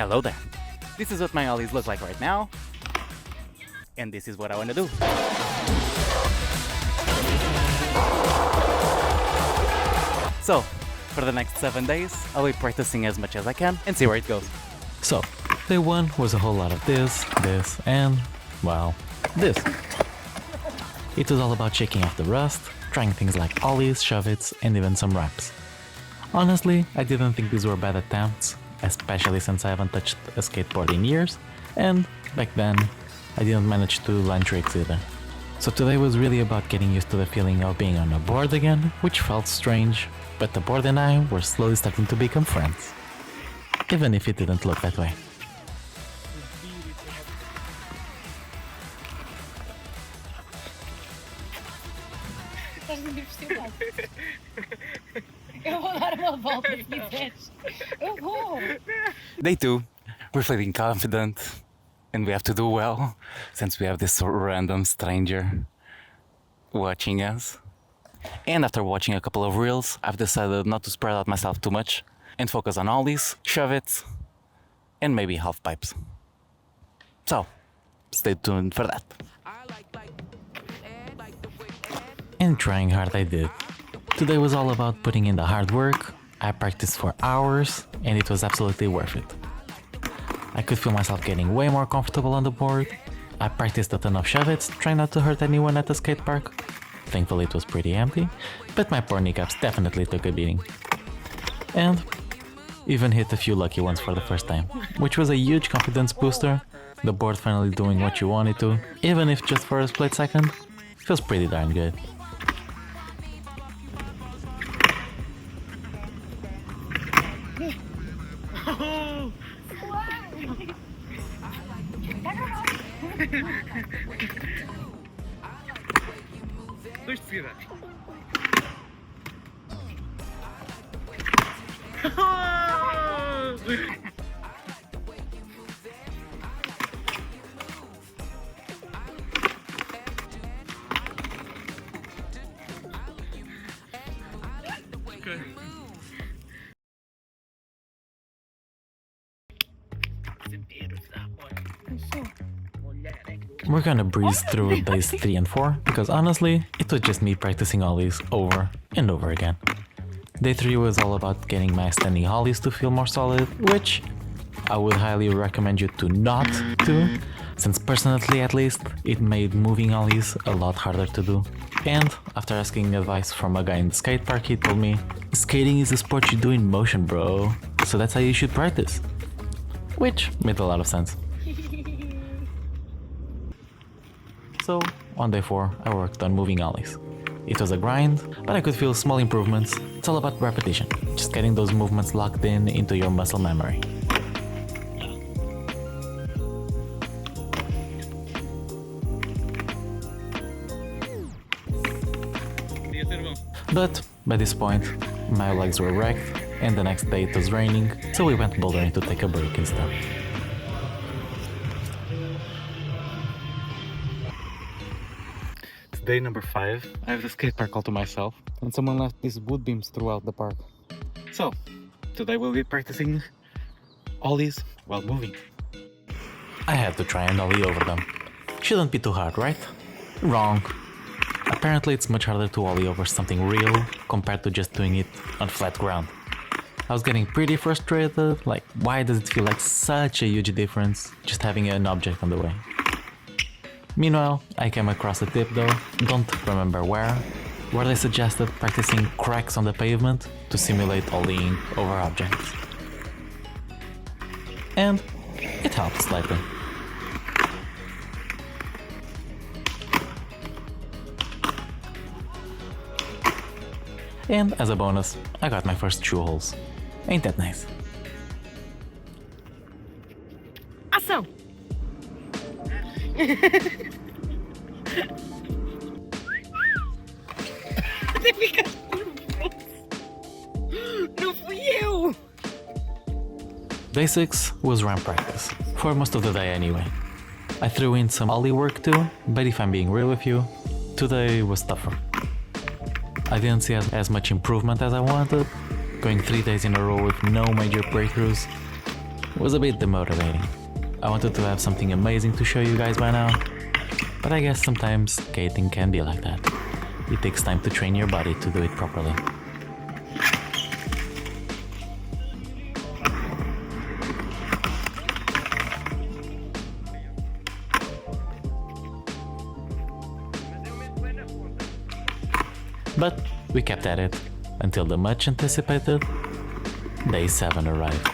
Hello there. This is what my ollies look like right now. And this is what I want to do. So, for the next 7 days, I'll be practicing as much as I can and see where it goes. So, day 1 was a whole lot of this, and, well, this. It was all about shaking off the rust, trying things like ollies, shove-its, and even some ramps. Honestly, I didn't think these were bad attempts, especially since I haven't touched a skateboard in years, and back then, I didn't manage to land tricks either. So today was really about getting used to the feeling of being on a board again, which felt strange, but the board and I were slowly starting to become friends. Even if it didn't look that way. Estás-me impressionado. Eu vou dar uma volta se quiseres. Eu vou. Day 2, we're feeling confident and we have to do well since we have this random stranger watching us. And after watching a couple of reels, I've decided not to spread out myself too much and focus on ollies, shove-its, and maybe half pipes. So, stay tuned for that. And trying hard I did. Today was all about putting in the hard work. I practiced for hours and it was absolutely worth it. I could feel myself getting way more comfortable on the board. I practiced a ton of shove-its, trying not to hurt anyone at the skate park. Thankfully it was pretty empty, but my poor kneecaps definitely took a beating. And even hit a few lucky ones for the first time, which was a huge confidence booster. The board finally doing what you want it to, even if just for a split second, feels pretty darn good. Dois de seguida. We're gonna breeze through days 3 and 4 because honestly, it was just me practicing ollies over and over again. Day 3 was all about getting my standing ollies to feel more solid, which I would highly recommend you to not do, since personally at least, it made moving ollies a lot harder to do. And after asking advice from a guy in the skate park, he told me, skating is a sport you do in motion, bro, so that's how you should practice. Which made a lot of sense. So, on day 4, I worked on moving ollies. It was a grind, but I could feel small improvements. It's all about repetition, just getting those movements locked in into your muscle memory. But by this point, my legs were wrecked, and the next day it was raining, so we went bouldering to take a break instead. Day number 5, I have the skate park all to myself, and someone left these wood beams throughout the park. So, today we'll be practicing ollies while moving. I had to try and ollie over them. Shouldn't be too hard, right? Wrong. Apparently it's much harder to ollie over something real compared to just doing it on flat ground. I was getting pretty frustrated, like why does it feel like such a huge difference just having an object on the way? Meanwhile, I came across a tip though, don't remember where they suggested practicing cracks on the pavement to simulate ollieing over objects. And it helped slightly. And as a bonus, I got my first shoe holes. Ain't that nice? Ação! Até fica nervoso. Não fui eu! Day 6 was ramp practice, for most of the day anyway. I threw in some ollie work too, but if I'm being real with you, today was tougher. I didn't see as much improvement as I wanted, going 3 days in a row with no major breakthroughs. was a bit demotivating. I wanted to have something amazing to show you guys by now, but I guess sometimes skating can be like that. It takes time to train your body to do it properly. But we kept at it until the much anticipated day 7 arrived.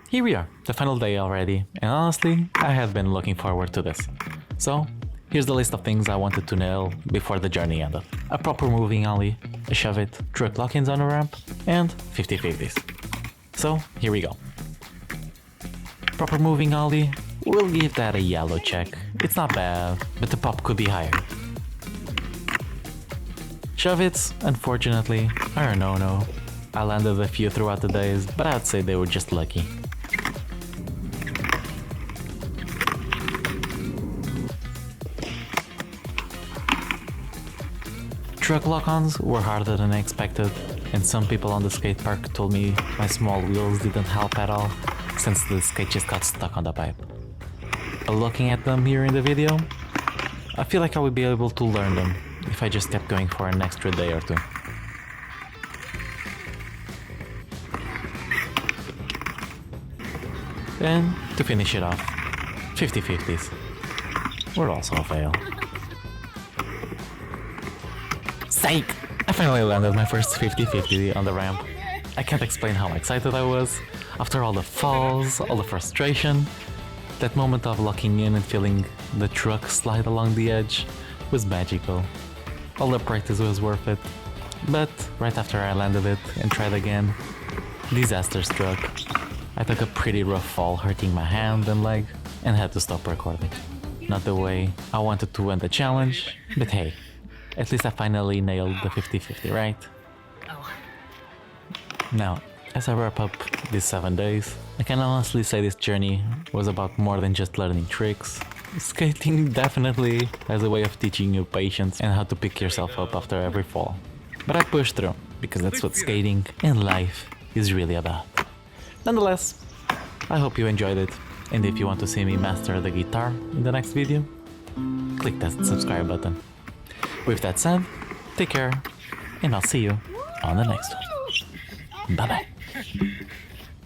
Here we are, the final day already, and honestly, I have been looking forward to this. So, here's the list of things I wanted to nail before the journey ended. A proper moving ollie, a shove it, truck lock-ins on a ramp, and 50-50s. So, here we go. Proper moving ollie, we'll give that a yellow check. It's not bad, but the pop could be higher. Shove it's, unfortunately, are a no-no. I landed a few throughout the days, but I'd say they were just lucky. Truck lock-ons were harder than I expected, and some people on the skate park told me my small wheels didn't help at all, since the skate just got stuck on the pipe. But looking at them here in the video, I feel like I would be able to learn them if I just kept going for an extra day or two. And to finish it off, 50-50s were also a fail. Psych! I finally landed my first 50-50 on the ramp. I can't explain how excited I was. After all the falls, all the frustration, that moment of locking in and feeling the truck slide along the edge was magical. All the practice was worth it. But right after I landed it and tried again, disaster struck. I took a pretty rough fall, hurting my hand and leg, and had to stop recording. Not the way I wanted to end the challenge, but hey, at least I finally nailed the 50-50, right? Oh. Now, as I wrap up these 7 days, I can honestly say this journey was about more than just learning tricks. Skating definitely has a way of teaching you patience and how to pick yourself up after every fall. But I pushed through, because that's what skating and life is really about. Nonetheless, I hope you enjoyed it, and if you want to see me master the guitar in the next video, click that subscribe button. With that said, take care, and I'll see you on the next one. Bye bye.